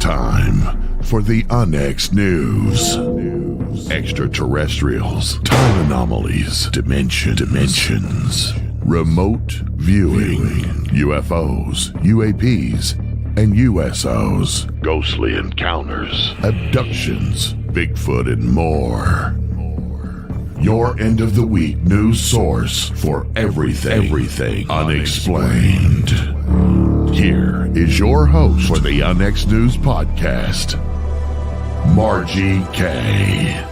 time for the Unexplained news. Extraterrestrials, time anomalies, dimensions, remote viewing, UFOs, UAPs, and USOs, ghostly encounters, abductions, Bigfoot, and more. Your end of the week news source for everything unexplained. Here is your host for the Unexplained News Podcast, Margie K.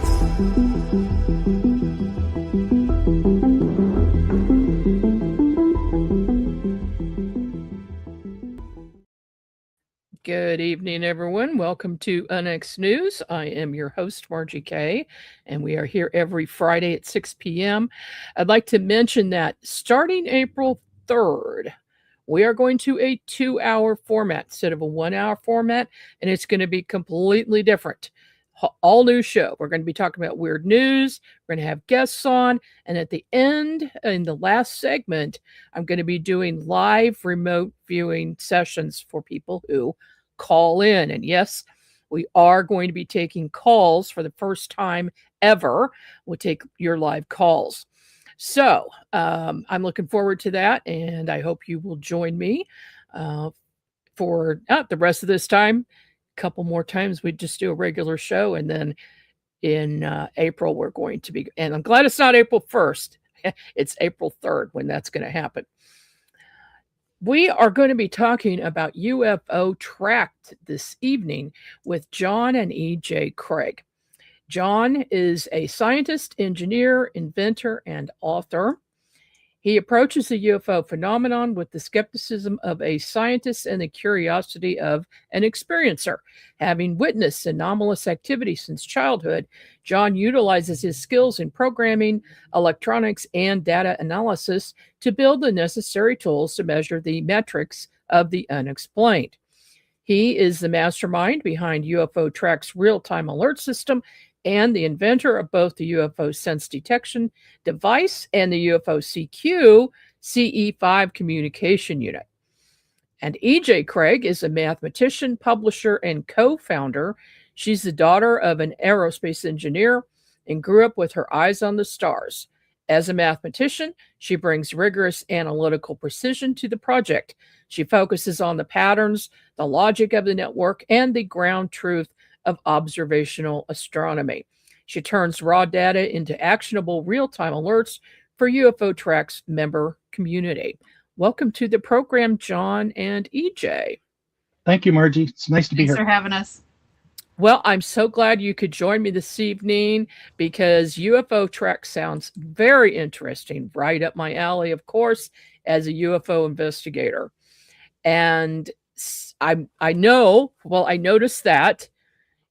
Good evening, everyone. Welcome to Unexplained News. I am your host, Margie K., and we are here every Friday at 6 p.m. I'd like to mention that starting April 3rd, we are going to a 2-hour format instead of a 1-hour format, and it's going to be completely different. All new show. We're going to be talking about weird news. We're going to have guests on. And at the end, in the last segment, I'm going to be doing live remote viewing sessions for people who call in. And yes, we are going to be taking calls for the first time ever. We'll take your live calls. So I'm looking forward to that. And I hope you will join me for the rest of this time. Couple more times we just do a regular show, and then in April we're going to be, and I'm glad it's not April 1st, it's April 3rd when that's going to happen. We are going to be talking about UFO-Track this evening with John and E.J. Craig. John is a scientist, engineer, inventor, and author. He approaches the UFO phenomenon with the skepticism of a scientist and the curiosity of an experiencer. Having witnessed anomalous activity since childhood, John utilizes his skills in programming, electronics, and data analysis to build the necessary tools to measure the metrics of the unexplained. He is the mastermind behind UFO-Track's real-time alert system and the inventor of both the UFO-Sense detection device and the UFO-CQ CE5 communication unit. And E.J. Craig is a mathematician, publisher, and co-founder. She's the daughter of an aerospace engineer and grew up with her eyes on the stars. As a mathematician, she brings rigorous analytical precision to the project. She focuses on the patterns, the logic of the network, and the ground truth of observational astronomy. She turns raw data into actionable real-time alerts for UFO-Track's member community. Welcome to the program, John and EJ. Thank you, Margie. It's nice to be here. Thanks for having us. Well, I'm so glad you could join me this evening because UFO-Track sounds very interesting, right up my alley, of course, as a UFO investigator. And I noticed that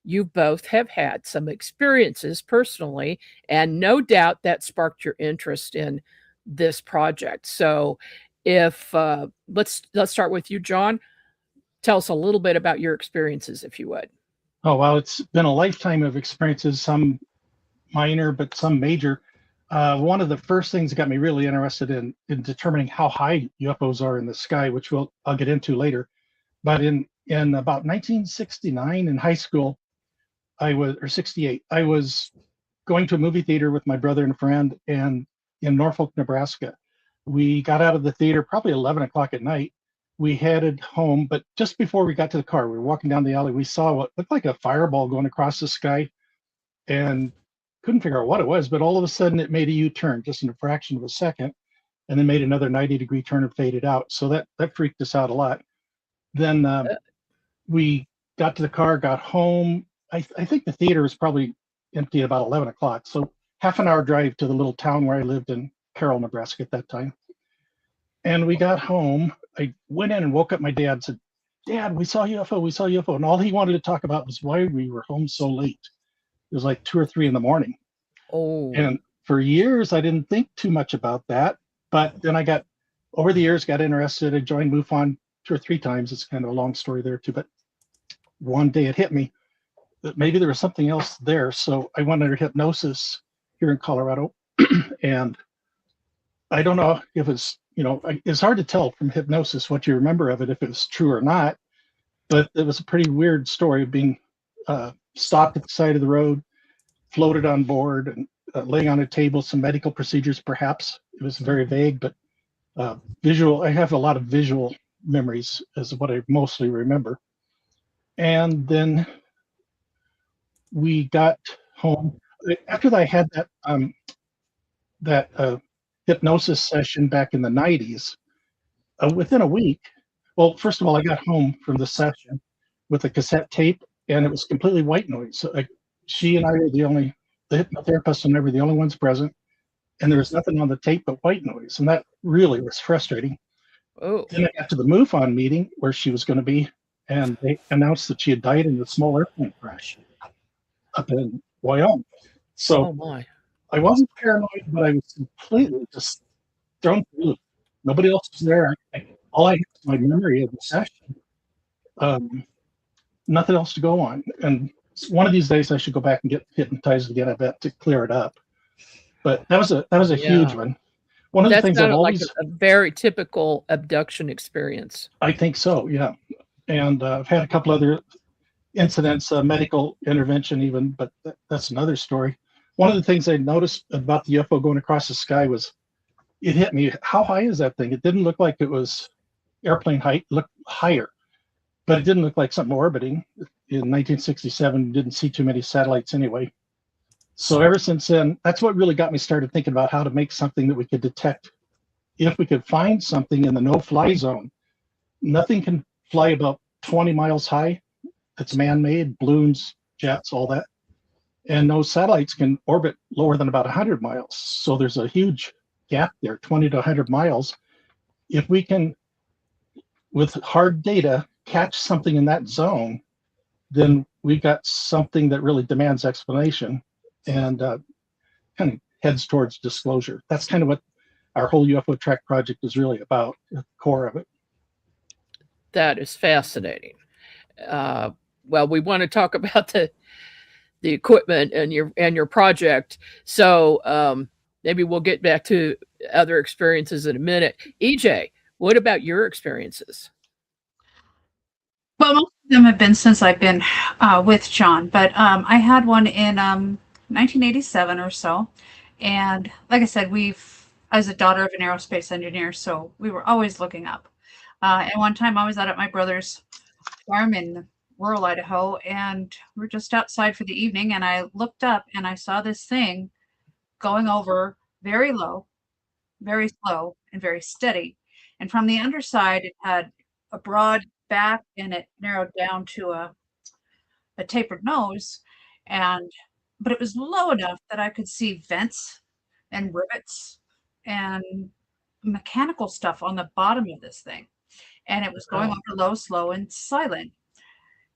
you both have had some experiences personally, and no doubt that sparked your interest in this project. So if let's start with you, John. Tell us a little bit about your experiences, if you would. Oh, well, it's been a lifetime of experiences, some minor, but some major. One of the first things that got me really interested in determining how high UFOs are in the sky, which I'll get into later. But in about 1969 in high school, 68, I was going to a movie theater with my brother and a friend and in Norfolk, Nebraska. We got out of the theater probably 11 o'clock at night. We headed home, but just before we got to the car, we were walking down the alley. We saw what looked like a fireball going across the sky and couldn't figure out what it was, but all of a sudden it made a U-turn just in a fraction of a second and then made another 90-degree turn and faded out. So that freaked us out a lot. Then we got to the car, got home. I think the theater was probably empty at about 11 o'clock. So half an hour drive to the little town where I lived in Carroll, Nebraska at that time. And we got home. I went in and woke up my dad and said, "Dad, we saw UFO, we saw UFO." And all he wanted to talk about was why we were home so late. It was like 2 or 3 in the morning. Oh. And for years, I didn't think too much about that. But then over the years, got interested. I joined MUFON 2 or 3 times. It's kind of a long story there too. But one day it hit me that maybe there was something else there. So I went under hypnosis here in Colorado. And I don't know if it's, it's hard to tell from hypnosis what you remember of it, if it was true or not. But it was a pretty weird story of being stopped at the side of the road, floated on board, and laying on a table, some medical procedures, perhaps. It was very vague, but visual. I have a lot of visual memories as what I mostly remember. And then we got home after I had that hypnosis session back in the 90s. Within a week, well, first of all, I got home from the session with a cassette tape, and it was completely white noise. So she and I were the hypnotherapist and I were the only ones present, and there was nothing on the tape but white noise, and that really was frustrating. Oh. Then I got to the MUFON meeting where she was going to be, and they announced that she had died in a small airplane crash up in Wyoming. So Oh my. I wasn't paranoid, but I was completely just thrown through. Nobody else was there. All I had was my memory of the session. Nothing else to go on. And one of these days I should go back and get hypnotized again, I bet, to clear it up. But that was a huge one. One of the things I've always like a very typical abduction experience. I think so, yeah. And I've had a couple other incidents, medical intervention even, but that's another story. One of the things I noticed about the UFO going across the sky was it hit me. How high is that thing? It didn't look like it was airplane height, it looked higher, but it didn't look like something orbiting. In 1967, didn't see too many satellites anyway. So ever since then, that's what really got me started thinking about how to make something that we could detect. If we could find something in the no-fly zone, nothing can fly about 20 miles high. It's man-made, balloons, jets, all that. And no satellites can orbit lower than about 100 miles. So there's a huge gap there, 20 to 100 miles. If we can, with hard data, catch something in that zone, then we've got something that really demands explanation and kind of heads towards disclosure. That's kind of what our whole UFO-Track project is really about, the core of it. That is fascinating. Well, we want to talk about the equipment and your project. So maybe we'll get back to other experiences in a minute. EJ, what about your experiences? Well, most of them have been since I've been with John, but I had one in 1987 or so. And like I said, I was a daughter of an aerospace engineer, so we were always looking up. And one time I was out at my brother's farm in rural Idaho, and we're just outside for the evening, and I looked up and I saw this thing going over very low, very slow, and very steady. And from the underside, it had a broad back and it narrowed down to a tapered nose, but it was low enough that I could see vents and rivets and mechanical stuff on the bottom of this thing. And it was going over low, slow, and silent.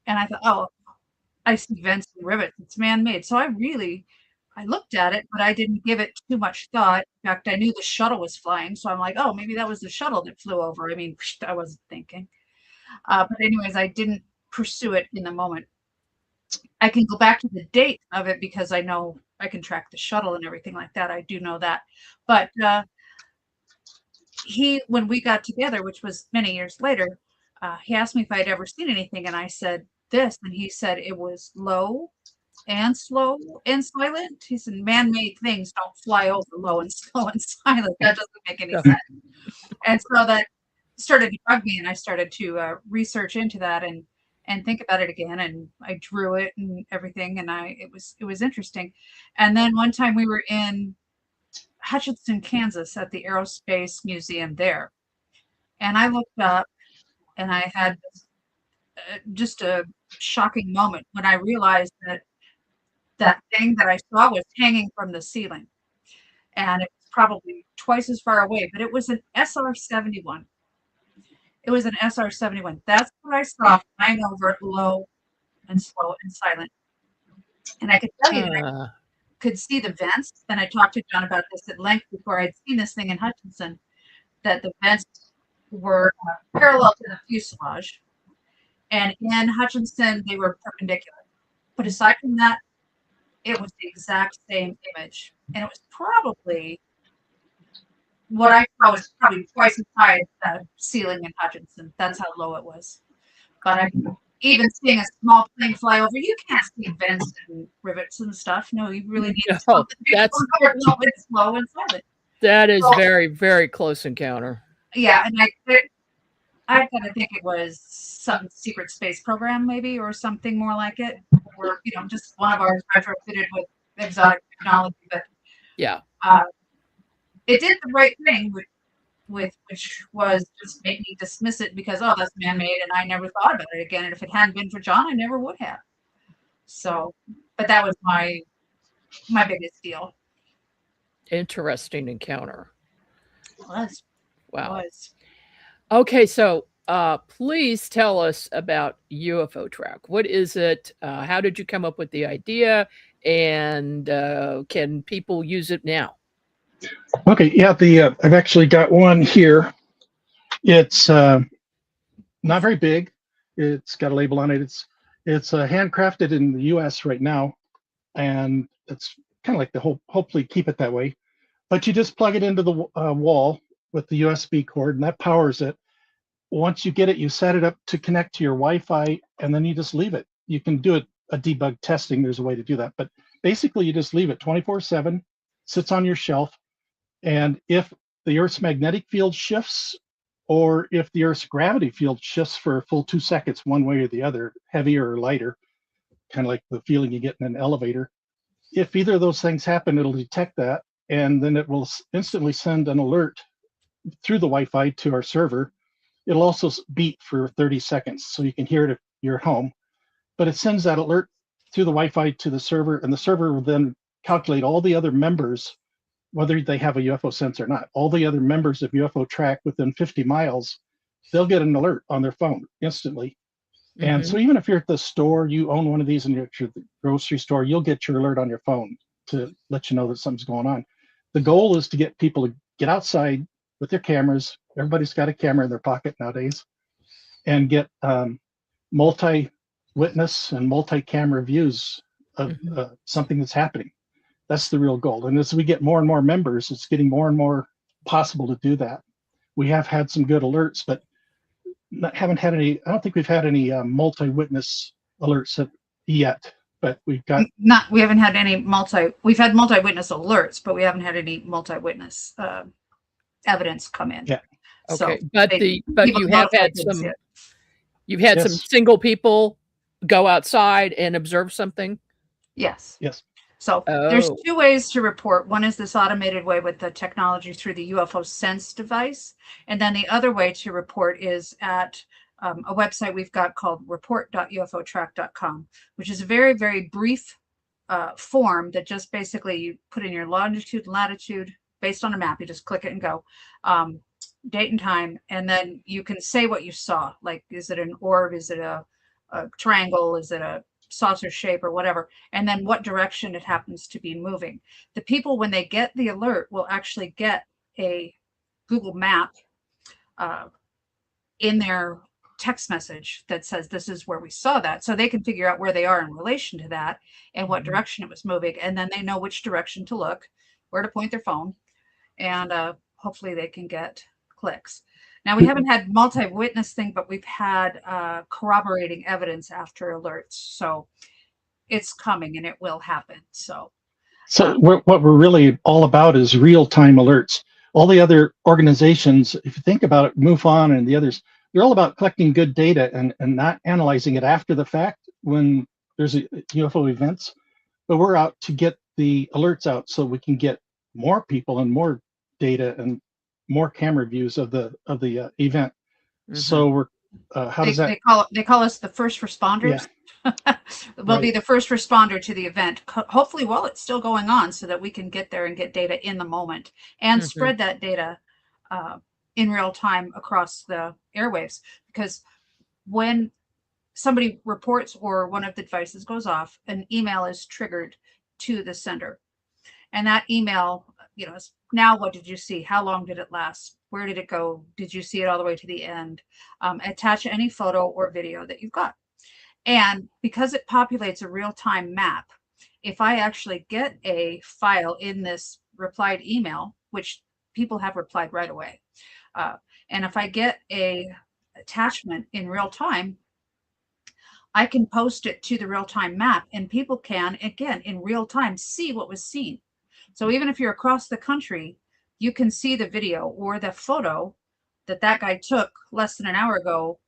And I thought, oh, I see vents and rivets. It's man-made. So I looked at it, but I didn't give it too much thought. In fact, I knew the shuttle was flying. So I'm like, oh, maybe that was the shuttle that flew over. I mean, I wasn't thinking. But anyways, I didn't pursue it in the moment. I can go back to the date of it because I know I can track the shuttle and everything like that. I do know that. But when we got together, which was many years later, he asked me if I'd ever seen anything, and I said this, and he said it was low and slow and silent. He said man-made things don't fly over low and slow and silent. That doesn't make any sense. And so that started to bug me, and I started to research into that and think about it again, and I drew it and everything, and it was interesting. And then one time we were in Hutchinson, Kansas at the Aerospace Museum there, and I looked up and I had just a shocking moment when I realized that thing that I saw was hanging from the ceiling, and it was probably twice as far away, but it was an SR-71. It was an SR-71. That's what I saw flying over it, low and slow and silent. And I could tell you that I could see the vents. And I talked to John about this at length before I'd seen this thing in Hutchinson, that the vents were parallel to the fuselage. And in Hutchinson, they were perpendicular. But aside from that, it was the exact same image. And it was probably what I saw was probably twice as high as the ceiling in Hutchinson. That's how low it was. But even seeing a small plane fly over, you can't see vents and rivets and stuff. No, you really need No, something that's low and slow and silent. that is So, very, very close encounter. yeah, and I kind of think it was some secret space program, maybe, or something more like it, or just one of ours retrofitted with exotic technology. But Yeah. it did the right thing, which was just make me dismiss it because that's man-made, and I never thought about it again. And if it hadn't been for John, I never would have. So, but that was my biggest deal. Interesting encounter. Was Wow. was. Okay, so please tell us about UFO-Track. What is it? How did you come up with the idea? And can people use it now? Okay, yeah, I've actually got one here. It's not very big. It's got a label on it. It's handcrafted in the U.S. right now, and it's kind of like hopefully keep it that way. But you just plug it into the wall with the USB cord, and that powers it. Once you get it, you set it up to connect to your Wi-Fi, and then you just leave it. You can do a debug testing. There's a way to do that, but basically you just leave it 24/7, sits on your shelf, and if the Earth's magnetic field shifts, or if the Earth's gravity field shifts for a full 2 seconds, one way or the other, heavier or lighter, kind of like the feeling you get in an elevator. If either of those things happen, it'll detect that, and then it will instantly send an alert through the Wi-Fi to our server. It'll also beep for 30 seconds, so you can hear it if you're at home. But it sends that alert through the Wi-Fi to the server, and the server will then calculate all the other members, whether they have a UFO-Sense or not. All the other members of UFO-Track within 50 miles, they'll get an alert on their phone instantly. And so even if you're at the store, you own one of these, and you're at the grocery store, you'll get your alert on your phone to let you know that something's going on. The goal is to get people to get outside with their cameras. Everybody's got a camera in their pocket nowadays, and get multi-witness and multi-camera views of something that's happening. That's the real goal. And as we get more and more members, it's getting more and more possible to do that. We have had some good alerts, but haven't had any. I don't think we've had any multi-witness alerts yet. But we've got We haven't had any We've had multi-witness alerts, but we haven't had any multi-witness evidence come in. Yeah. Okay, So but you have had some. You've had some single people go outside and observe something. Yes. Yes. So there's two ways to report. One is this automated way with the technology through the UFO-Sense device. And then the other way to report is at a website we've got called report.ufotrack.com, which is a very, very brief form that just basically you put in your longitude and latitude based on a map. You just click it and go. Date and time, and then you can say what you saw. Like, is it an orb? Is it a triangle? Is it a saucer shape or whatever? And then what direction it happens to be moving. The people, when they get the alert, will actually get a Google map in their text message that says this is where we saw that, so they can figure out where they are in relation to that and what direction it was moving, and then they know which direction to look, where to point their phone, and hopefully they can get clicks. Now, we haven't had multi-witness thing, but we've had corroborating evidence after alerts. So it's coming and it will happen. So what we're really all about is real-time alerts. All the other organizations, if you think about it, MUFON and the others, they're all about collecting good data and not analyzing it after the fact when there's a UFO events. But we're out to get the alerts out so we can get more people and more data and more camera views of the event. So we're how does that they call us the first responders? Yeah. We'll be the first responder to the event, hopefully while it's still going on, so that we can get there and get data in the moment and spread that data in real time across the airwaves. Because when somebody reports or one of the devices goes off, an email is triggered to the sender, and that email, is, now what did you see? How long did it last? Where did it go? Did you see it all the way to the end? Attach any photo or video that you've got. And because it populates a real-time map, if I actually get a file in this replied email, which people have replied right away, and if I get a attachment in real time, I can post it to the real-time map, and people can, again, in real time, see what was seen. So even if you're across the country, you can see the video or the photo that that guy took less than an hour ago,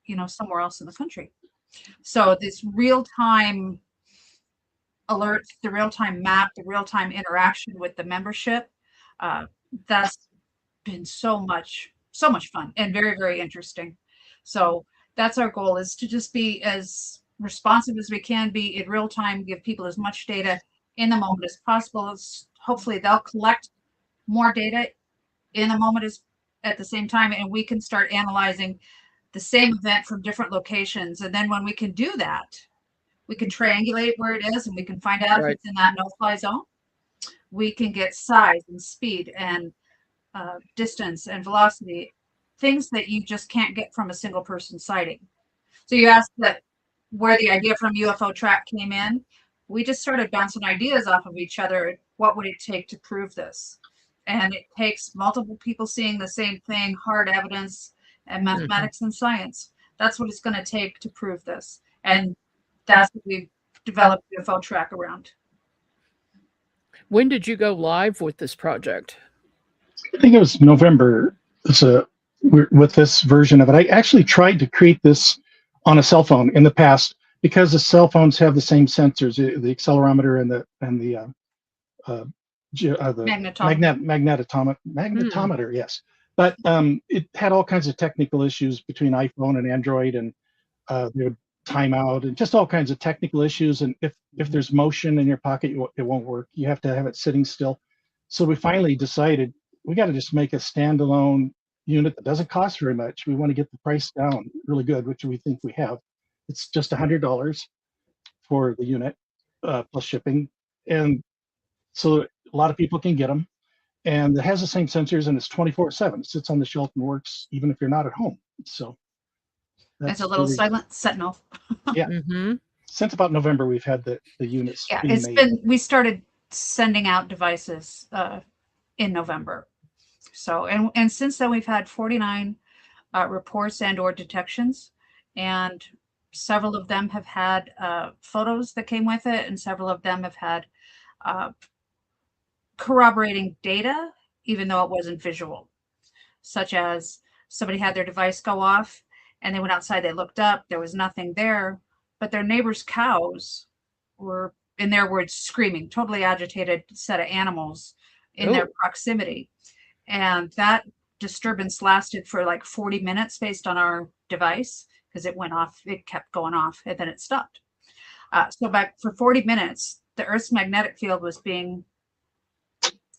you know, somewhere else in the country. So this real-time alerts, the real-time map, the real-time interaction with the membership, that's been so much fun and very, very interesting. So that's our goal, is to just be as responsive as we can be in real time, give people as much data in the moment as possible. Hopefully they'll collect more data in the moment as at the same time, and we can start analyzing the same event from different locations. And then when we can do that, we can triangulate where it is, and we can find out if it's in that no-fly zone. We can get size and speed and distance and velocity, things that you just can't get from a single person sighting. So you asked that where the idea from UFO-Track came in. We just started bouncing ideas off of each other. What would it take to prove this? And it takes multiple people seeing the same thing, hard evidence, and mathematics and science. That's what it's going to take to prove this. And that's what we've developed UFO-Track around. When did you go live with this project? I think it was November. With this version of it. I actually tried to create this on a cell phone in the past, because the cell phones have the same sensors, the accelerometer and the magnetometer, yes. But it had all kinds of technical issues between iPhone and Android, and they would time out and just all kinds of technical issues. And if there's motion in your pocket, it won't work. You have to have it sitting still. So we finally decided we got to just make a standalone unit that doesn't cost very much. We want to get the price down really good, which we think we have. It's just $100 for the unit plus shipping, and so a lot of people can get them. And it has the same sensors, and it's 24/7. It sits on the shelf and works even if you're not at home. So that's a little really silent sentinel. Yeah. Since about November, we've had the units. Yeah, it's made. We started sending out devices in November. So, and since then we've had 49 reports and or detections, and several of them have had photos that came with it, and several of them have had corroborating data, even though it wasn't visual, such as somebody had their device go off and they went outside, they looked up, there was nothing there, but their neighbor's cows were, in their words, screaming, totally agitated set of animals in their proximity. And that disturbance lasted for like 40 minutes based on our device, because it went off, it kept going off, and then it stopped. So back for 40 minutes, the Earth's magnetic field was being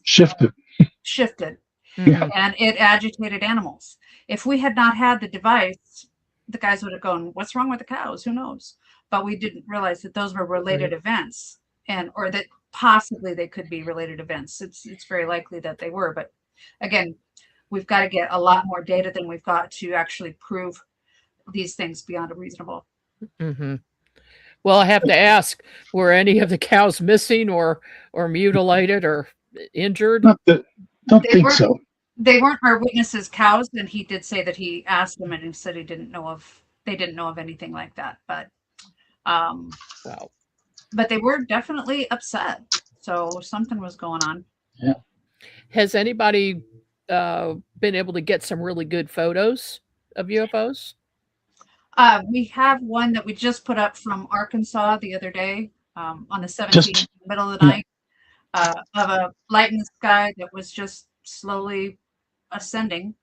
shifted. And it agitated animals. If we had not had the device, the guys would have gone, what's wrong with the cows? Who knows? But we didn't realize that those were related events, and or that possibly they could be related events. It's very likely that they were, but again, we've got to get a lot more data than we've got to actually prove these things beyond a reasonable. Well, I have to ask, were any of the cows missing or mutilated or injured? Don't think so. They weren't our witnesses' cows, and he did say that he asked them, and he said they didn't know of anything like that. But but they were definitely upset. So something was going on. Yeah. Has anybody been able to get some really good photos of UFOs? We have one that we just put up from Arkansas the other day, on the 17th, middle of the night, of a light in the sky that was just slowly ascending.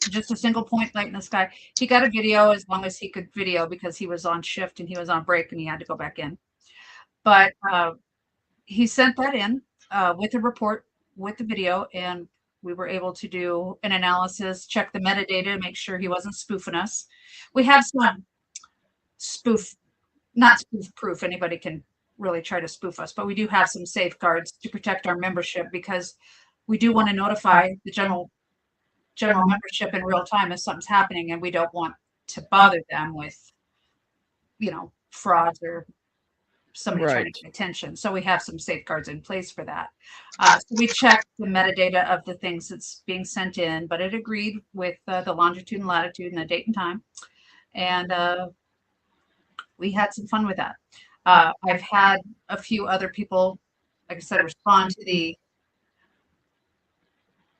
Just a single point light in the sky. He got a video as long as he could video, because he was on shift and he was on break and he had to go back in. But he sent that in with a report with the video, and we were able to do an analysis, check the metadata, make sure he wasn't spoofing us. We have some not spoof proof. Anybody can really try to spoof us, but we do have some safeguards to protect our membership, because we do want to notify the general membership in real time if something's happening, and we don't want to bother them with, frauds or somebody trying to get attention. So we have some safeguards in place for that. So we checked the metadata of the things that's being sent in, but it agreed with the longitude and latitude and the date and time. And we had some fun with that. I've had a few other people, like I said, respond to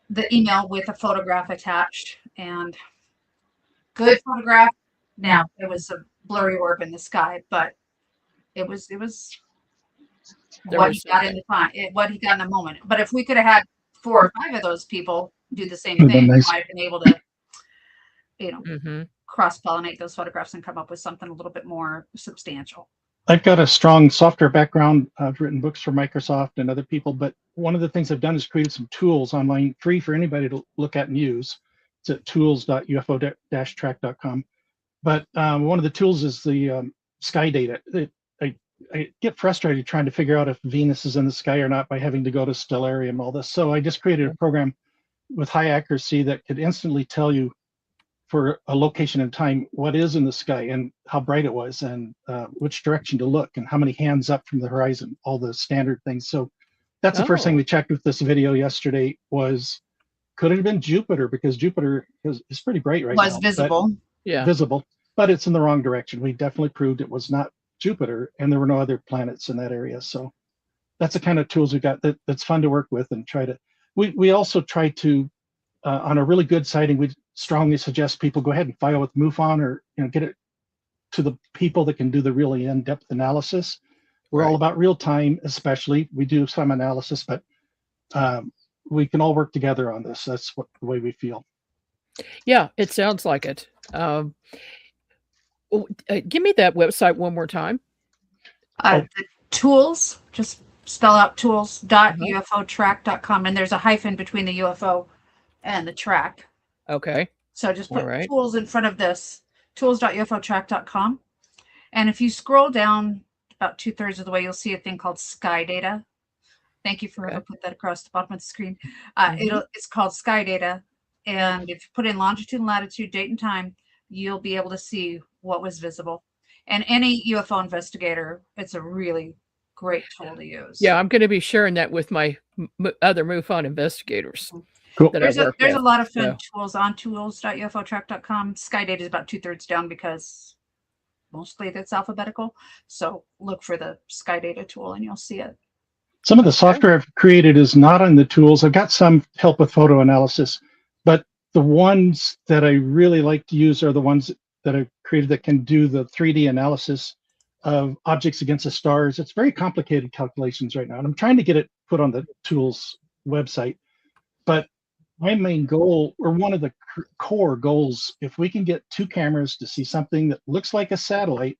the email with a photograph attached, and good photograph. Now it was a blurry orb in the sky, but it was what he got in the time, what he got in the moment. But if we could have had 4 or 5 of those people do the same thing, we might have been able to, cross-pollinate those photographs and come up with something a little bit more substantial. I've got a strong software background. I've written books for Microsoft and other people, but one of the things I've done is created some tools online, free for anybody to look at and use. It's at tools.ufo-track.com. But one of the tools is the sky data. I get frustrated trying to figure out if Venus is in the sky or not by having to go to Stellarium and all this. So I just created a program with high accuracy that could instantly tell you for a location and time what is in the sky and how bright it was and which direction to look and how many hands up from the horizon, all the standard things. So that's the first thing we checked with this video yesterday was, could it have been Jupiter? Because Jupiter is pretty bright right now. Was visible. Visible, but it's in the wrong direction. We definitely proved it was not Jupiter, and there were no other planets in that area. So that's the kind of tools we got that's fun to work with and try to. We also try to, on a really good sighting, we strongly suggest people go ahead and file with MUFON or get it to the people that can do the really in-depth analysis. We're all about real time, especially. We do some analysis, but we can all work together on this. That's the way we feel. Yeah, it sounds like it. Give me that website one more time. The tools, just spell out tools.ufotrack.com, and there's a hyphen between the UFO and the track. Okay. So just put tools in front of this, tools.ufotrack.com. And if you scroll down about 2/3 of the way, you'll see a thing called sky data. Thank you for whoever put that across the bottom of the screen. It's called sky data. And if you put in longitude and latitude, date and time, you'll be able to see what was visible. And any UFO investigator, it's a really great tool to use. Yeah, I'm going to be sharing that with my other MUFON investigators. Cool. There's a lot of fun tools on tools.ufotrack.com. Sky data is about 2/3 down because mostly that's alphabetical. So look for the sky data tool and you'll see it. Some of the software I've created is not on the tools. I've got some help with photo analysis, but the ones that I really like to use are the ones that I've created that can do the 3D analysis of objects against the stars. It's very complicated calculations right now, and I'm trying to get it put on the tools website. But my main goal, or one of the core goals, if we can get 2 cameras to see something that looks like a satellite,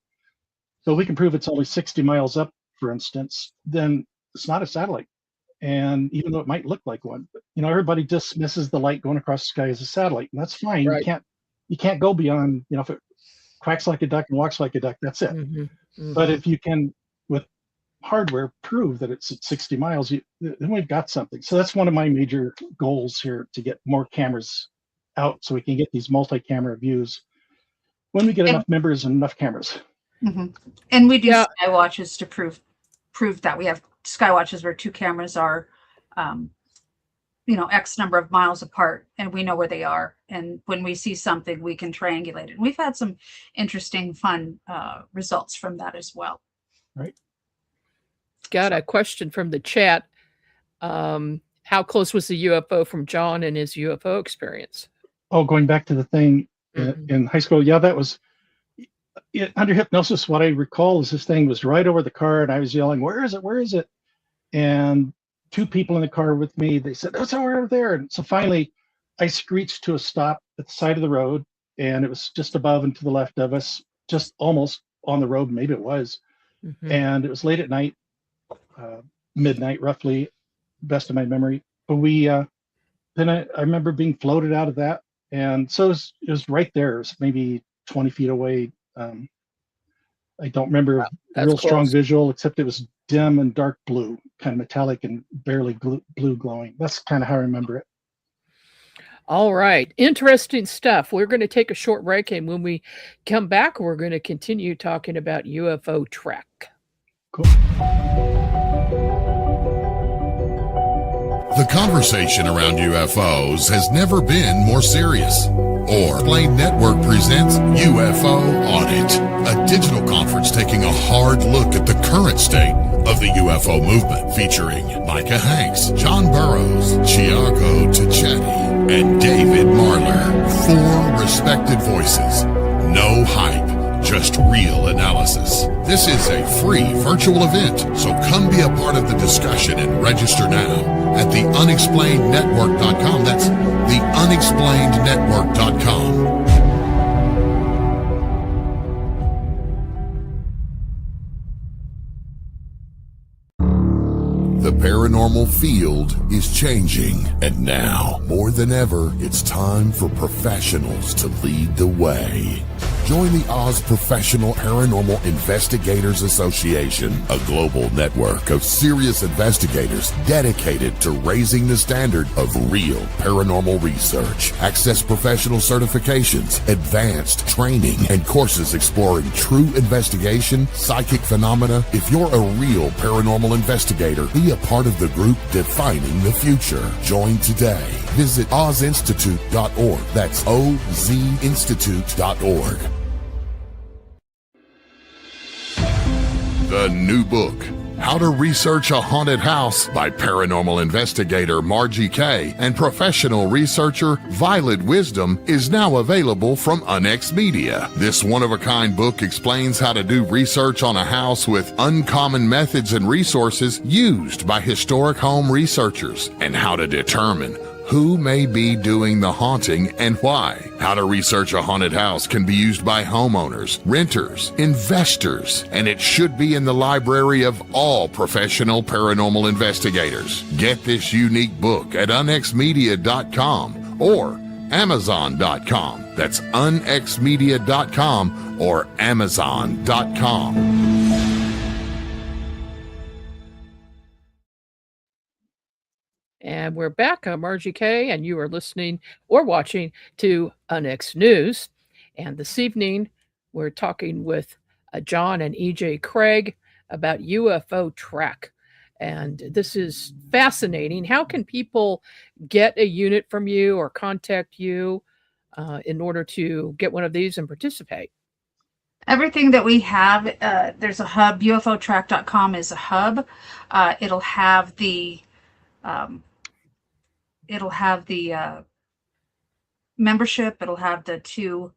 so we can prove it's only 60 miles up, for instance, then it's not a satellite. And even though it might look like one, but, everybody dismisses the light going across the sky as a satellite, and that's fine. Right. You can't go beyond, if it quacks like a duck and walks like a duck, that's it. But if you can, with hardware, prove that it's at 60 miles, then we've got something. So that's one of my major goals here, to get more cameras out so we can get these multi-camera views when we get enough members and enough cameras. And we do sky watches to prove that. We have sky watches where 2 cameras are X number of miles apart, and we know where they are, and when we see something we can triangulate it. And we've had some interesting fun results from that as well. Right. Got a question from the chat. How close was the UFO from John and his UFO experience? Going back to the thing in high school, that was under hypnosis. What I recall is this thing was right over the car, and I was yelling, "Where is it? Where is it?" And 2 people in the car with me, they said, "It's over there." And so finally I screeched to a stop at the side of the road, and it was just above and to the left of us, just almost on the road. Maybe it was. And it was late at night, midnight, roughly, best of my memory. But then I remember being floated out of that. And so it was right there. It was maybe 20 feet away. I don't remember real strong visual, except it was dim and dark blue, kind of metallic and barely blue glowing. That's kind of how I remember it. All right. Interesting stuff. We're going to take a short break, and when we come back, we're going to continue talking about UFO-Track. Cool. The conversation around UFOs has never been more serious. Unexplained Network presents UFO Audit, a digital conference taking a hard look at the current state of the UFO movement, featuring Micah Hanks, John Burroughs, Chiago Tchetti, and David Marler. 4 respected voices. No hype, just real analysis. This is a free virtual event, so come be a part of the discussion and register now at the unexplainednetwork.com. That's the unexplainednetwork.com. The paranormal field is changing, and now, more than ever, it's time for professionals to lead the way. Join the Oz Professional Paranormal Investigators Association, a global network of serious investigators dedicated to raising the standard of real paranormal research. Access professional certifications, advanced training, and courses exploring true investigation, psychic phenomena. If you're a real paranormal investigator, be a part of the group defining the future. Join today. Visit ozinstitute.org. That's ozinstitute.org. The new book, How to Research a Haunted House by paranormal investigator Margie Kay and professional researcher Violet Wisdom, is now available from Unex Media. This one-of-a-kind book explains how to do research on a house with uncommon methods and resources used by historic home researchers, and how to determine who may be doing the haunting and why. How to research a haunted house can be used by homeowners, renters, investors, and it should be in the library of all professional paranormal investigators. Get this unique book at unexmedia.com or amazon.com. That's unexmedia.com or amazon.com. And we're back. I'm Margie Kay, and you are listening or watching to Unex News. And this evening, we're talking with John and EJ Craig about UFO-Track. And this is fascinating. How can people get a unit from you or contact you in order to get one of these and participate? Everything that we have, there's a hub. UFO-Track.com is a hub. It'll have the membership. It'll have the 2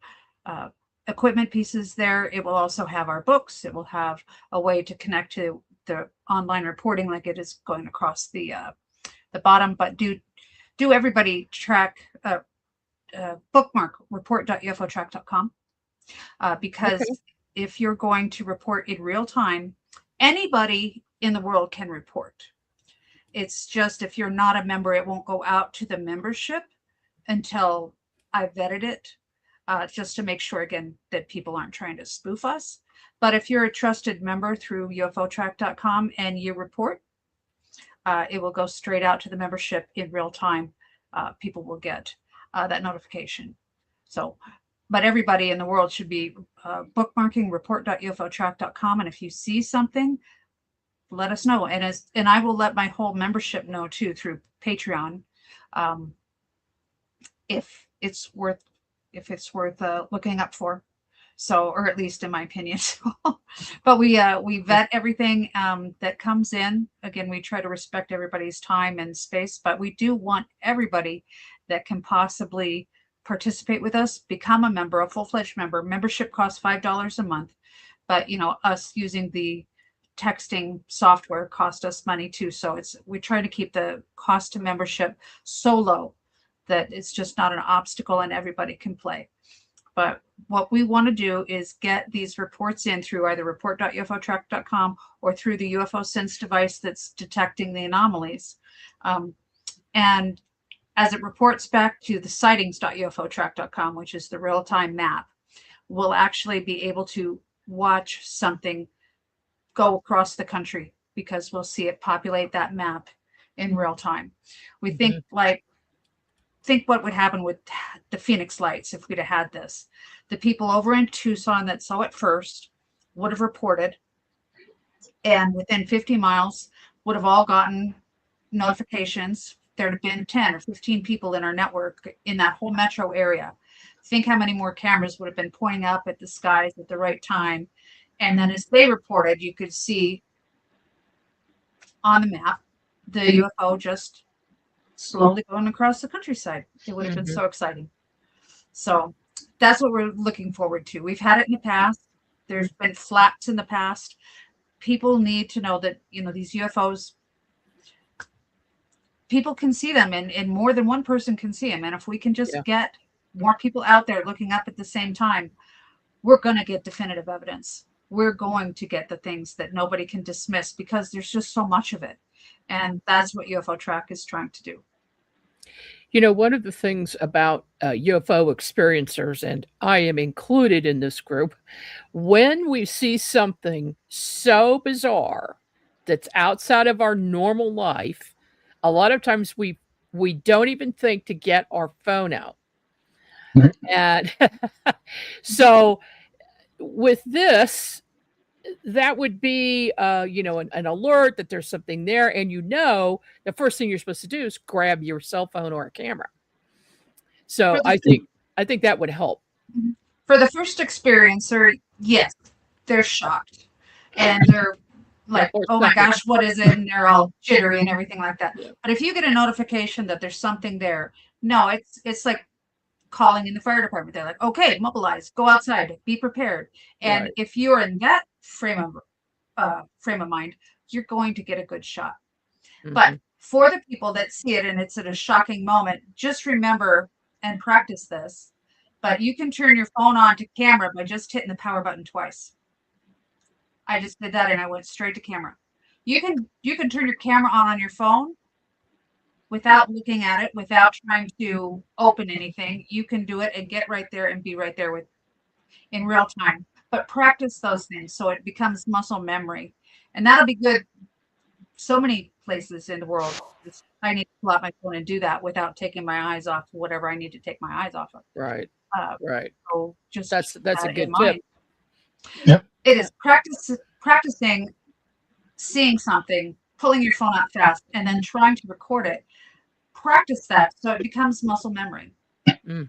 equipment pieces there. It will also have our books. It will have a way to connect to the online reporting, like it is going across the bottom. But do everybody track bookmark report.ufo-track.com because if you're going to report in real time, anybody in the world can report. It's just if you're not a member, it won't go out to the membership until I vetted it, just to make sure, again, that people aren't trying to spoof us. But if you're a trusted member through UFO-Track.com and you report, it will go straight out to the membership in real time. People will get that notification. So, but everybody in the world should be bookmarking report.ufo-track.com. And if you see something, let us know, and I will let my whole membership know too through Patreon, if it's worth looking up for. So, or at least in my opinion. But we vet everything that comes in. Again, we try to respect everybody's time and space, but we do want everybody that can possibly participate with us become a member, a full-fledged member. Membership costs $5 a month, but us using the texting software cost us money too. So we try to keep the cost to membership so low that it's just not an obstacle and everybody can play. But what we want to do is get these reports in through either report.ufo-track.com or through the UFO-Sense device that's detecting the anomalies. And as it reports back to the sightings.ufo-track.com, which is the real-time map, we'll actually be able to watch something go across the country because we'll see it populate that map in real time. We think what would happen with the Phoenix lights if we'd have had this. The people over in Tucson that saw it first would have reported, and within 50 miles would have all gotten notifications. There'd have been 10 or 15 people in our network in that whole metro area Think how many more cameras would have been pointing up at the skies at the right time. And then as they reported, you could see on the map the UFO just slowly going across the countryside. It would have been so exciting. So that's what we're looking forward to. We've had it in the past. There's been flaps in the past. People need to know that, you know, these UFOs, people can see them, and more than one person can see them. And if we can just get more people out there looking up at the same time, we're going to get definitive evidence. We're going to get the things that nobody can dismiss because there's just so much of it. And that's what UFO-Track is trying to do. You know, one of the things about UFO experiencers, and I am included in this group, when we see something so bizarre that's outside of our normal life, a lot of times we don't even think to get our phone out. And so with this, that would be, you know, an alert that there's something there. And, you know, the first thing you're supposed to do is grab your cell phone or a camera. So I think that would help. For the first experiencer, yes, they're shocked. And they're like, oh my gosh, what is it? And they're all jittery and everything like that. But if you get a notification that there's something there, no, it's like calling in the fire department. They're like, okay, mobilize, go outside, be prepared. And if you're in that frame of mind, you're going to get a good shot. But for the people that see it and it's at a shocking moment, just remember and practice this. But you can turn your phone on to camera by just hitting the power button twice. I just did that and I went straight to camera. You can turn your camera on your phone without looking at it, without trying to open anything. You can do it and get right there and be right there in real time. But practice those things so it becomes muscle memory. And that'll be good so many places in the world. I need to pull out my phone and do that without taking my eyes off whatever I need to take my eyes off of. Right. So just that's a good tip. Mind. Yep. It is practicing seeing something, pulling your phone out fast, and then trying to record it. Practice that so it becomes muscle memory.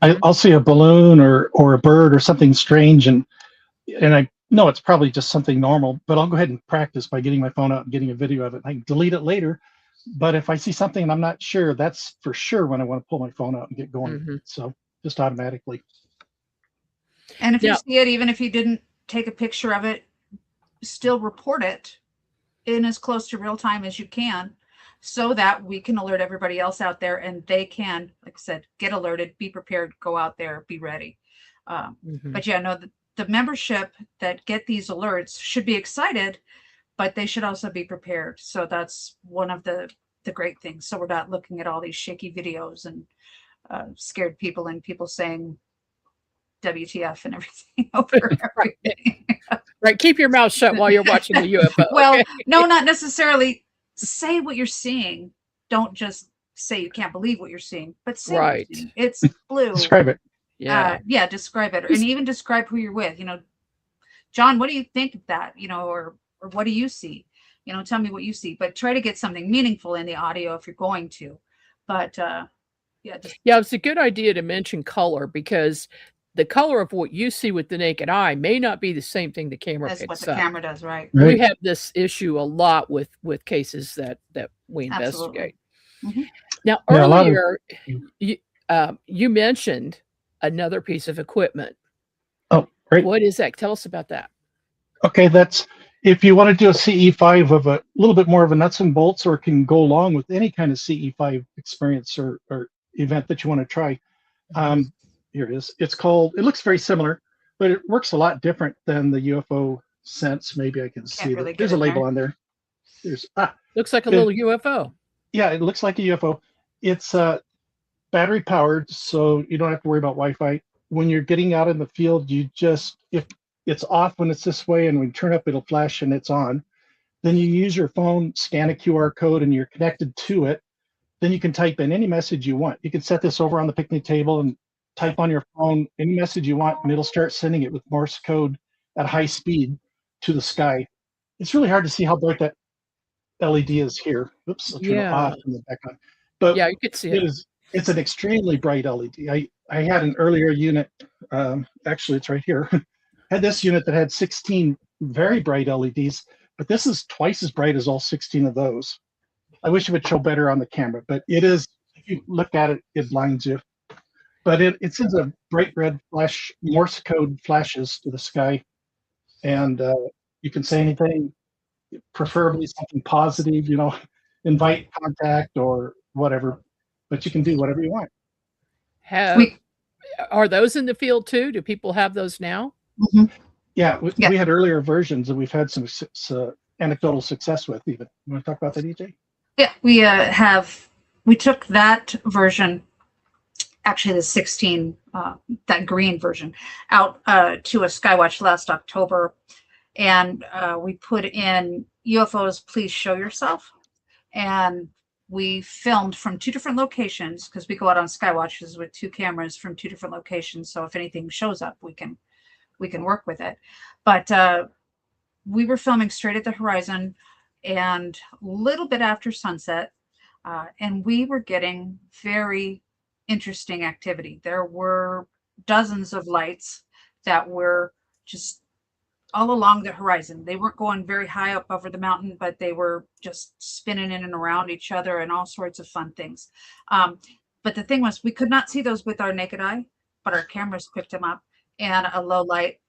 I'll see a balloon or a bird or something strange, and I know it's probably just something normal, but I'll go ahead and practice by getting my phone out and getting a video of it. I can delete it later, but if I see something and I'm not sure, that's for sure when I want to pull my phone out and get going. So just automatically. And if you see it, even if you didn't take a picture of it, still report it in as close to real time as you can, so that we can alert everybody else out there and they can, like I said, get alerted, be prepared, go out there, be ready. But yeah, no, the membership that get these alerts should be excited, but they should also be prepared. So that's one of the great things. So we're not looking at all these shaky videos and scared people and people saying WTF and everything over everything. Right. Keep your mouth shut while you're watching the UFO. Well, no, not necessarily. Say what you're seeing. Don't just say you can't believe what you're seeing, but say what you're seeing. It's blue. Describe it. Yeah, describe it. And even describe who you're with. You know, John, what do you think of that? You know, or what do you see? You know, tell me what you see. But try to get something meaningful in the audio if you're going to. But it's a good idea to mention color, because the color of what you see with the naked eye may not be the same thing the camera picks up. That's what the camera does, right? We have this issue a lot with cases that we investigate. Now, earlier, you mentioned another piece of equipment. Oh, great. What is that? Tell us about that. Okay, that's if you want to do a CE5 of a little bit more of a nuts and bolts, or can go along with any kind of CE5 experience or event that you want to try. Here it is. It looks very similar, but it works a lot different than the UFO-Sense. Maybe I can see that. There's a label on there. Looks like a little UFO. Yeah, it looks like a UFO. It's battery powered, so you don't have to worry about Wi-Fi. When you're getting out in the field, if it's off when it's this way, and when you turn up, it'll flash and it's on. Then you use your phone, scan a QR code, and you're connected to it. Then you can type in any message you want. You can set this over on the picnic table and type on your phone any message you want, and it'll start sending it with Morse code at high speed to the sky. It's really hard to see how bright that LED is here. Oops, I'll turn it off and then back on. But yeah, you could see it. It's an extremely bright LED. I had an earlier unit, actually it's right here, had this unit that had 16 very bright LEDs, but this is twice as bright as all 16 of those. I wish it would show better on the camera, but it is, if you look at it, it blinds you. But it sends a bright red flash, Morse code flashes to the sky, and you can say anything, preferably something positive, you know, invite contact or whatever, but you can do whatever you want. Are those in the field too? Do people have those now? Mm-hmm. Yeah, we had earlier versions that we've had some anecdotal success with even. You want to talk about that, EJ? Yeah, we took that version, actually the 16, that green version, out to a Skywatch last October. And we put in UFOs, please show yourself. And we filmed from 2 different locations, because we go out on Skywatches with 2 cameras from 2 different locations. So if anything shows up, we can work with it. But we were filming straight at the horizon and a little bit after sunset. And we were getting very interesting activity. There were dozens of lights that were just all along the horizon. They weren't going very high up over the mountain, but they were just spinning in and around each other and all sorts of fun things. But the thing was, we could not see those with our naked eye, but our cameras picked them up, and a low light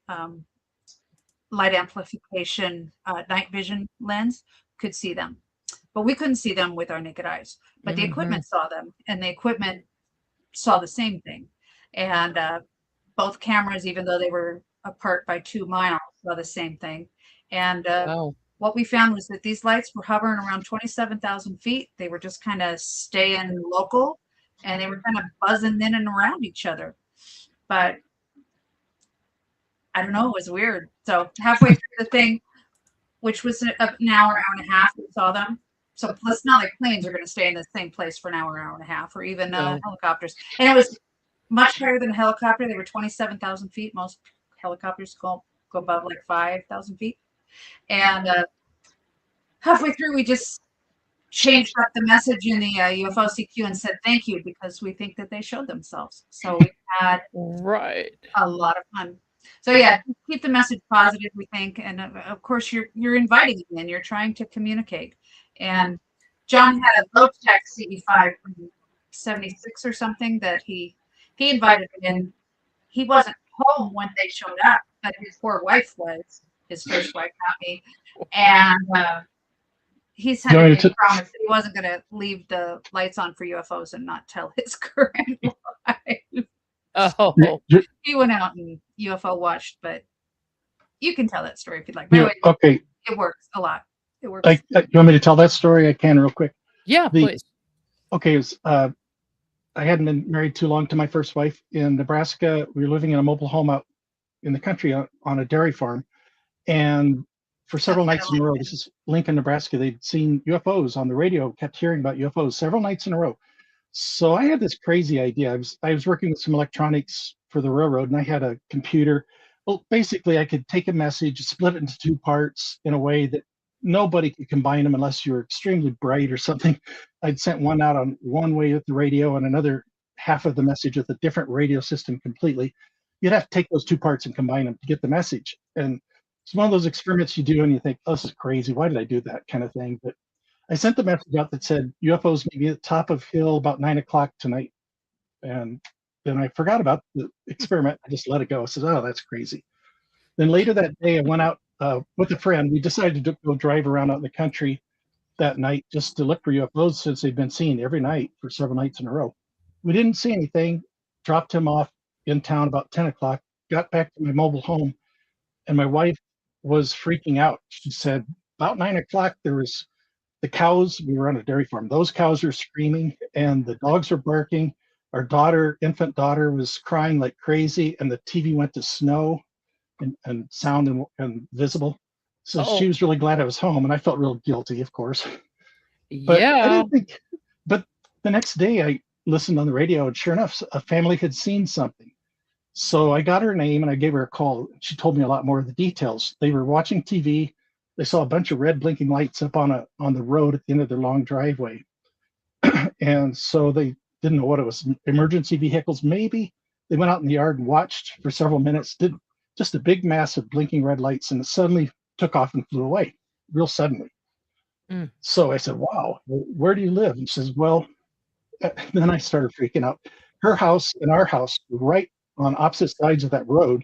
light amplification night vision lens could see them. But we couldn't see them with our naked eyes. But the equipment saw them, and the equipment saw the same thing. And both cameras, even though they were apart by 2 miles, saw the same thing. And what we found was that these lights were hovering around 27,000 feet. They were just kind of staying local, and they were kind of buzzing in and around each other. But I don't know, it was weird. So halfway through the thing, which was an hour and a half, we saw them. So it's not like planes are going to stay in the same place for an hour and a half, or even helicopters. And it was much higher than a helicopter. They were 27,000 feet. Most helicopters go above like 5,000 feet. And halfway through, we just changed up the message in the UFO-CQ and said thank you, because we think that they showed themselves. So we had a lot of fun. So yeah, keep the message positive, we think, and of course you're inviting them in. You're trying to communicate. And John had a low-tech CE5 from 76 or something that he invited them in. He wasn't home when they showed up, but his poor wife was, his first wife, not me. And he said he promised that he wasn't going to leave the lights on for UFOs and not tell his current wife. Oh, he went out and UFO watched, but you can tell that story if you'd like. Yeah, okay. It works a lot. It works. You want me to tell that story? I can real quick. Yeah, please. Okay, I hadn't been married too long to my first wife in Nebraska. We were living in a mobile home out in the country on a dairy farm. And for several nights in a row, this is Lincoln, Nebraska, they'd seen UFOs on the radio, kept hearing about UFOs several nights in a row. So I had this crazy idea. I was working with some electronics for the railroad, and I had a computer. Well, basically, I could take a message, split it into 2 parts in a way that nobody could combine them unless you're extremely bright or something. I'd sent one out on one way with the radio and another half of the message with a different radio system completely. You'd have to take those 2 parts and combine them to get the message. And it's one of those experiments you do and you think, oh, this is crazy. Why did I do that kind of thing? But I sent the message out that said UFOs may be at the top of hill about 9 o'clock tonight. And then I forgot about the experiment. I just let it go. I said, oh, that's crazy. Then later that day, I went out with a friend. We decided to go drive around out in the country that night just to look for UFOs, since they've been seen every night for several nights in a row. We didn't see anything, dropped him off in town about 10 o'clock, got back to my mobile home, and my wife was freaking out. She said, about 9 o'clock, there was the cows. We were on a dairy farm. Those cows were screaming and the dogs were barking. Our daughter, infant daughter, was crying like crazy, and the TV went to snow and sound and visible. So she was really glad I was home, and I felt real guilty, of course. But I didn't think. But the next day, I listened on the radio, and sure enough, a family had seen something. So I got her name and I gave her a call. She told me a lot more of the details. They were watching TV. They saw a bunch of red blinking lights up on the road at the end of their long driveway. And so they didn't know what it was. Emergency vehicles, maybe. They went out in the yard and watched for several minutes, did just a big mass of blinking red lights, and it suddenly took off and flew away, real suddenly. Mm. So I said, wow, where do you live? And she says, well, then I started freaking out. Her house and our house were right on opposite sides of that road.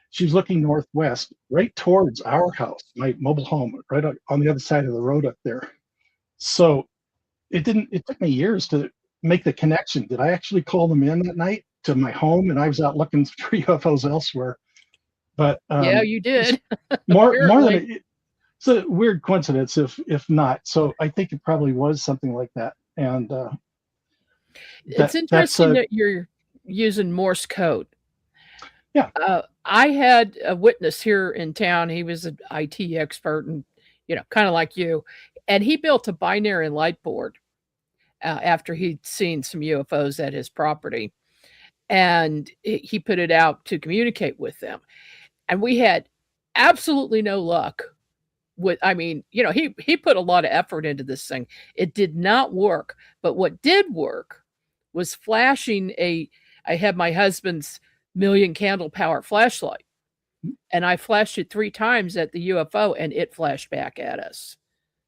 She was looking northwest, right towards our house, my mobile home, right on the other side of the road up there. So it took me years to make the connection. Did I actually call them in that night to my home? And I was out looking for UFOs elsewhere. But Yeah, you did. more than Apparently. it's a weird coincidence if not. So I think it probably was something like that. And It's interesting that you're using Morse code. Yeah. I had a witness here in town. He was an IT expert and, kind of like you. And he built a binary light board after he'd seen some UFOs at his property. And he put it out to communicate with them. And we had absolutely no luck with, he put a lot of effort into this thing. It did not work. But what did work was flashing I had my husband's 1,000,000 candle power flashlight, and I flashed it 3 times at the UFO, and it flashed back at us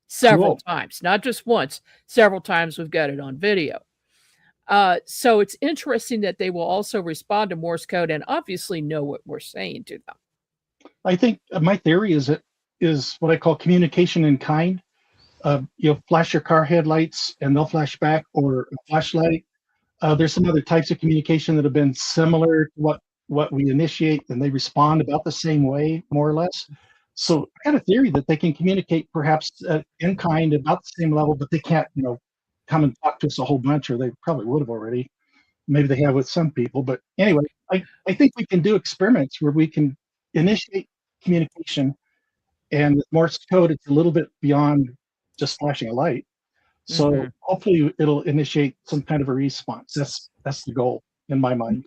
several times, not just once, several times. We've got it on video. So it's interesting that they will also respond to Morse code and obviously know what we're saying to them. I think my theory is what I call communication in kind. You'll flash your car headlights and they'll flash back, or a flashlight. There's some other types of communication that have been similar to what we initiate, and they respond about the same way, more or less. So I had a theory that they can communicate perhaps in kind about the same level, but they can't, come and talk to us a whole bunch, or they probably would have already. Maybe they have with some people. But anyway, I think we can do experiments where we can initiate communication, and with Morse code, it's a little bit beyond just flashing a light. So hopefully it'll initiate some kind of a response. That's the goal in my mind.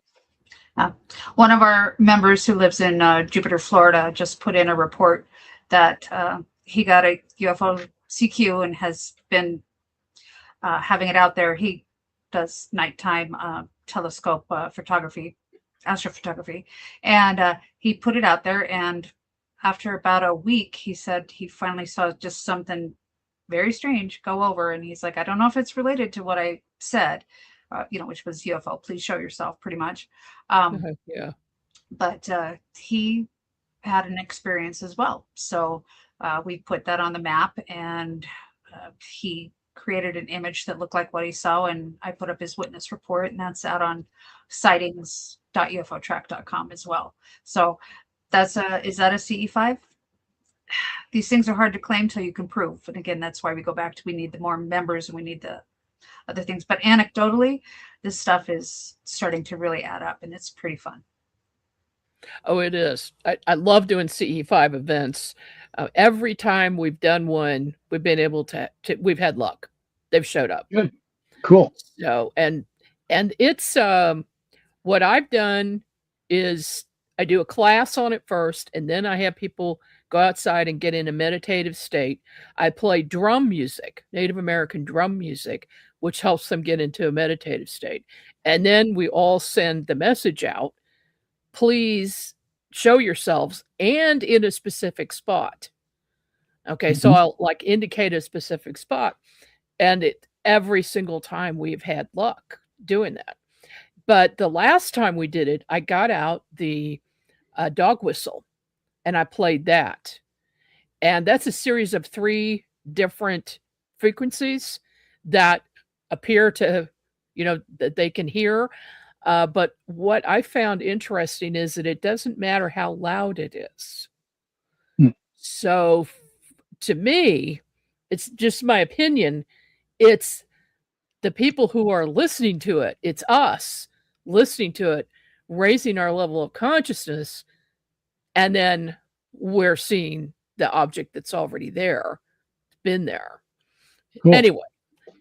One of our members who lives in Jupiter, Florida, just put in a report that he got a UFO-CQ and has been having it out there. He does nighttime telescope photography, astrophotography, and he put it out there. And after about a week, he said he finally saw just something very strange go over, and he's like, I don't know if it's related to what I said, which was UFO, please show yourself, pretty much. Yeah. But he had an experience as well. So we put that on the map, and he created an image that looked like what he saw, and I put up his witness report, and that's out on sightings.ufo-track.com as well. So that's is that a CE5? These things are hard to claim till you can prove. And again, that's why we go back to, we need the more members and we need the other things. But anecdotally, this stuff is starting to really add up, and it's pretty fun. Oh, it is. I love doing CE5 events. Every time we've done one, we've been able to we've had luck. They've showed up. Good. Cool. So, and it's what I've done is I do a class on it first, and then I have people go outside and get in a meditative state. I play drum music, Native American drum music, which helps them get into a meditative state. And then we all send the message out, please show yourselves, and in a specific spot. Okay, so I'll indicate a specific spot, and every single time we've had luck doing that. But the last time we did it, I got out the dog whistle, and I played that. And that's a series of 3 different frequencies that appear to, that they can hear. But what I found interesting is that it doesn't matter how loud it is. So to me, it's just my opinion. It's the people who are listening to it. It's us listening to it, raising our level of consciousness, and then we're seeing the object that's already there, been there. Cool. Anyway,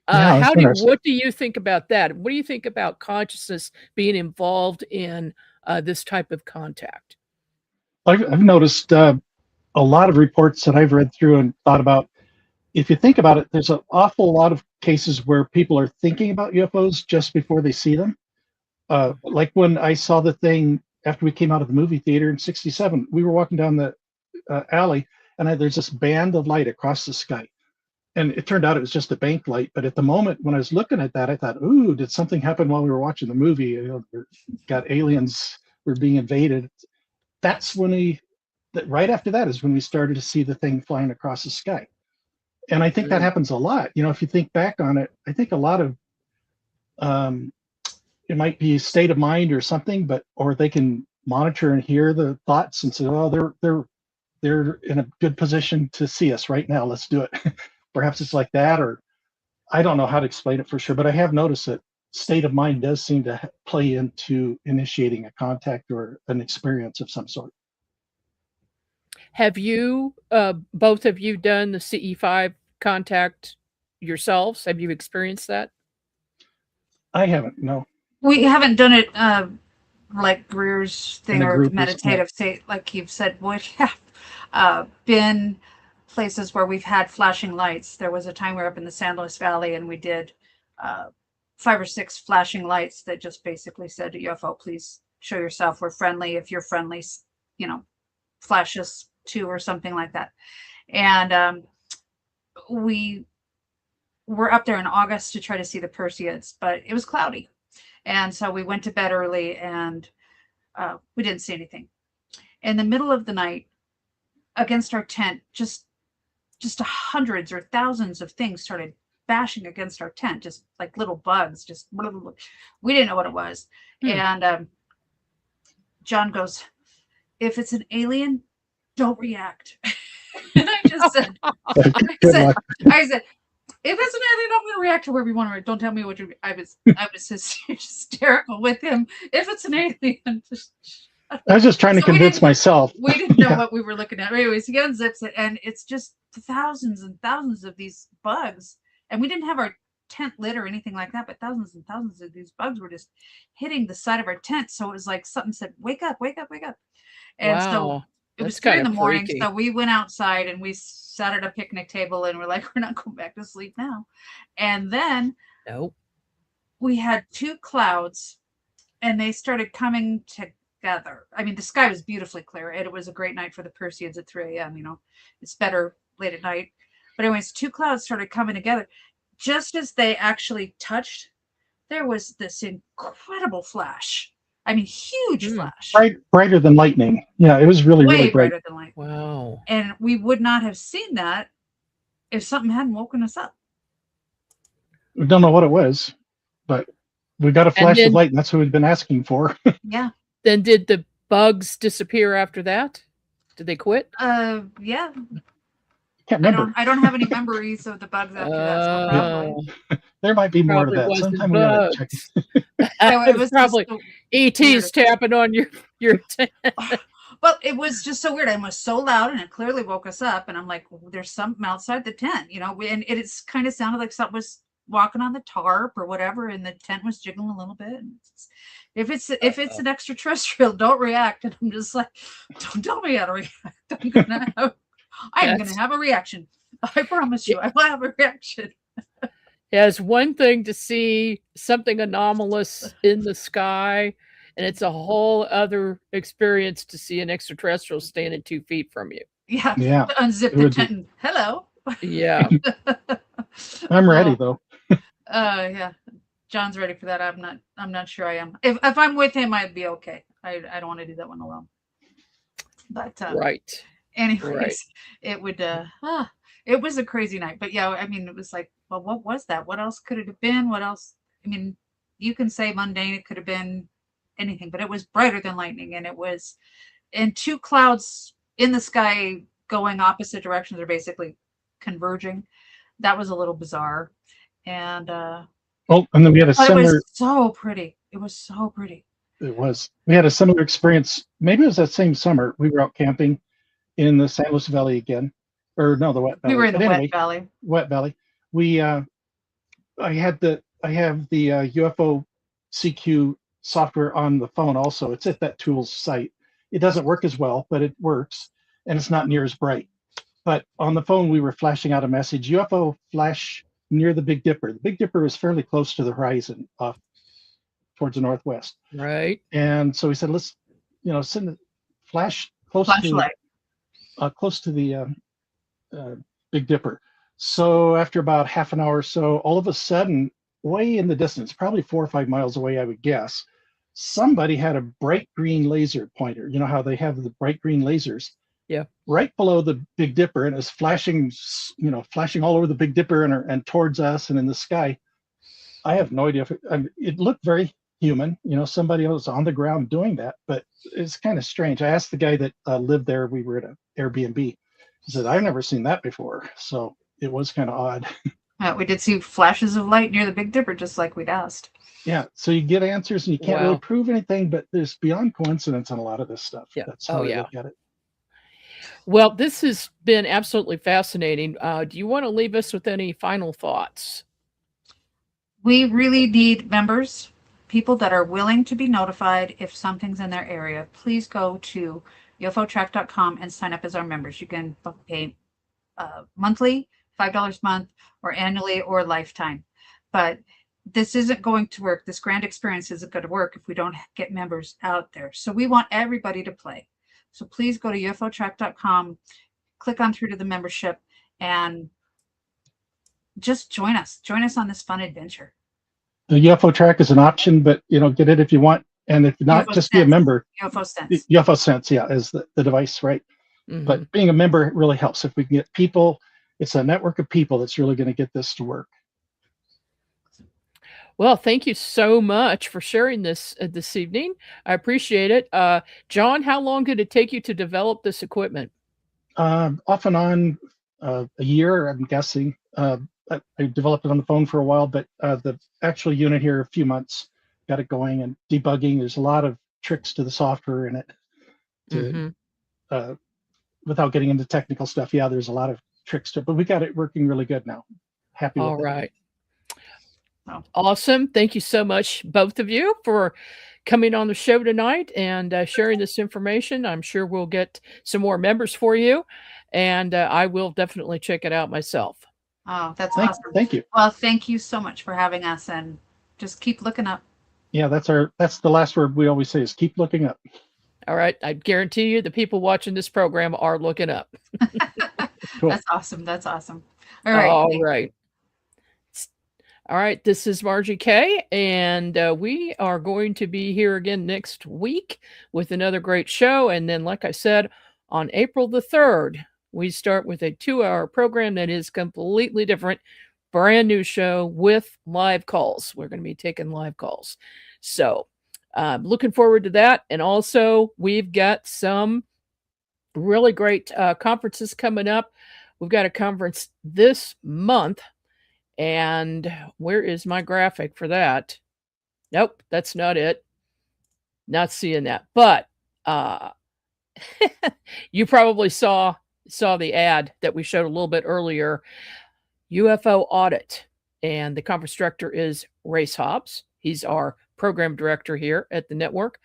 what do you think about that? What do you think about consciousness being involved in this type of contact? I've noticed a lot of reports that I've read through and thought about. If you think about it, there's an awful lot of cases where people are thinking about UFOs just before they see them. Like when I saw the thing after we came out of the movie theater in '67, we were walking down the alley, and there's this band of light across the sky. And it turned out it was just a bank light. But at the moment when I was looking at that, I thought, ooh, did something happen while we were watching the movie? You know, got aliens were being invaded. That's when right after that is when we started to see the thing flying across the sky. And I think that happens a lot. You know, if you think back on it, I think a lot of it might be a state of mind or something, or they can monitor and hear the thoughts and say, oh, they're in a good position to see us right now. Let's do it. Perhaps it's like that, or I don't know how to explain it for sure, but I have noticed that state of mind does seem to play into initiating a contact or an experience of some sort. Have you, both of you, done the CE5 contact yourselves? Have you experienced that? I haven't, no. We haven't done it like Greer's thing or group meditative state, like you've said. We have been places where we've had flashing lights. There was a time we were up in the San Luis Valley and we did 5 or 6 flashing lights that just basically said to UFO, please show yourself. We're friendly. If you're friendly, you know, flash us too, or something like that. And we were up there in August to try to see the Perseids, but it was cloudy. And so we went to bed early and we didn't see anything. In the middle of the night, against our tent, just hundreds or thousands of things started bashing against our tent, just like little bugs, just blah, blah, blah. We didn't know what it was. And John goes, if it's an alien, don't react. And I just said, I said, if it's an alien, I'm going to react to wherever you want to. Don't tell me what you. I was hysterical with him. If it's an alien, just. I was just trying to convince myself. We didn't know what we were looking at. Anyways, he unzips it, and it's just thousands and thousands of these bugs. And we didn't have our tent lit or anything like that, but thousands and thousands of these bugs were just hitting the side of our tent. So it was like something said, "Wake up, wake up, wake up!" And so it was 3 in the morning. So we went outside and we sat at a picnic table, and we're like, "We're not going back to sleep now." And then we had 2 clouds, and they started coming together. I mean, the sky was beautifully clear, and it was a great night for the Perseids at 3 a.m. You know, it's better late at night. But anyways, 2 clouds started coming together. Just as they actually touched, there was this incredible flash. I mean, huge flash. Brighter than lightning. Yeah, it was really, way really bright. brighter than lightning. Wow. And we would not have seen that if something hadn't woken us up. We don't know what it was, but we got a flash of light, and that's what we've been asking for. Yeah. Then did the bugs disappear after that? Did they quit? Yeah. Can't remember. I don't have any memories of the bugs after that. So probably. There might be more to that. Sometime we gotta check. It was probably ET's tapping on your tent. Well, it was just so weird. It was so loud, and it clearly woke us up. And I'm like, well, there's something outside the tent, you know. And it's kind of sounded like something was walking on the tarp or whatever, and the tent was jiggling a little bit. And if it's an extraterrestrial, don't react. And I'm just like, don't tell me how to react. I'm gonna have a reaction. I promise you, I will have a reaction. Yeah, it's one thing to see something anomalous in the sky, and it's a whole other experience to see an extraterrestrial standing 2 feet from you. Yeah. Unzip the tent. And, hello. Yeah. I'm ready though. Yeah. John's ready for that. I'm not sure I am. If I'm with him, I'd be okay. I don't want to do that one alone. But right. Anyways, it would it was a crazy night. But yeah, I mean, it was like, well, what was that? What else could it have been? What else? I mean, you can say mundane, it could have been anything, but it was brighter than lightning, and it was in 2 clouds in the sky going opposite directions, or basically converging. That was a little bizarre. And and then we had a similar. It was so pretty. It was so pretty. It was. We had a similar experience. Maybe it was that same summer. We were out camping in the San Luis Valley again, or no, the Wet Valley. We were in the Wet Valley. Wet Valley. We I have the UFO-CQ software on the phone also. It's at that tool's site. It doesn't work as well, but it works, and it's not near as bright. But on the phone, we were flashing out a message: UFO flash near the Big Dipper. The Big Dipper was fairly close to the horizon, off towards the northwest. Right. And so we said, let's, send a flash close Flashlight. to the Big Dipper. So after about half an hour or so, all of a sudden, way in the distance, probably 4 or 5 miles away, I would guess, somebody had a bright green laser pointer. You know how they have the bright green lasers? Yeah. Right below the Big Dipper, and it was flashing, flashing all over the Big Dipper and towards us and in the sky. I have no idea if it looked very human. Somebody was on the ground doing that, but it's kind of strange. I asked the guy that lived there. We were at an Airbnb. He said, I've never seen that before. So it was kind of odd. We did see flashes of light near the Big Dipper, just like we'd asked. Yeah. So you get answers and you can't Wow. really prove anything, but there's beyond coincidence on a lot of this stuff. Yeah. That's how I look at it. Well, this has been absolutely fascinating. Do you want to leave us with any final thoughts? We really need members, people that are willing to be notified if something's in their area. Please go to UFO-Track.com and sign up as our members. You can pay monthly, $5 a month, or annually, or lifetime. But this isn't going to work. This grand experience isn't going to work if we don't get members out there. So we want everybody to play. So please go to UFO-Track.com, click on through to the membership, and just join us. Join us on this fun adventure. The UFO-Track is an option, but get it if you want. And if not, just be a member. UFO-Sense. UFO-Sense, yeah, is the device, right? Mm-hmm. But being a member really helps. If we can get people, it's a network of people that's really going to get this to work. Well, thank you so much for sharing this this evening. I appreciate it. John, how long did it take you to develop this equipment? Off and on, a year, I'm guessing. I developed it on the phone for a while, but the actual unit here, a few months, got it going and debugging. There's a lot of tricks to the software in it. Without getting into technical stuff, yeah, there's a lot of tricks to it, but we got it working really good now. Happy with it. All right. Awesome. Thank you so much, both of you, for coming on the show tonight and sharing this information. I'm sure we'll get some more members for you, and I will definitely check it out myself. Oh, that's awesome. Thank you. Well, thank you so much for having us, and just keep looking up. Yeah, that's the last word we always say is keep looking up. All right. I guarantee you the people watching this program are looking up. Cool. That's awesome. That's awesome. All right. All right. All right, this is Margie K, and we are going to be here again next week with another great show. And then, like I said, on April the 3rd, we start with a 2-hour program that is completely different, brand new show with live calls. We're going to be taking live calls. So looking forward to that. And also, we've got some really great conferences coming up. We've got a conference this month. And where is my graphic for that? Nope, that's not it. Not seeing that. But you probably saw the ad that we showed a little bit earlier. UFO Audit. And the conference director is Race Hobbs. He's our program director here at the network.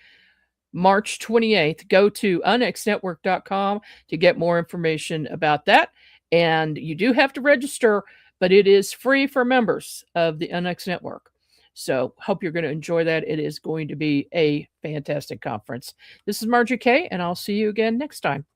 March 28th. Go to unexnetwork.com to get more information about that. And you do have to register, but it is free for members of the UNX Network. So hope you're going to enjoy that. It is going to be a fantastic conference. This is Margie K, and I'll see you again next time.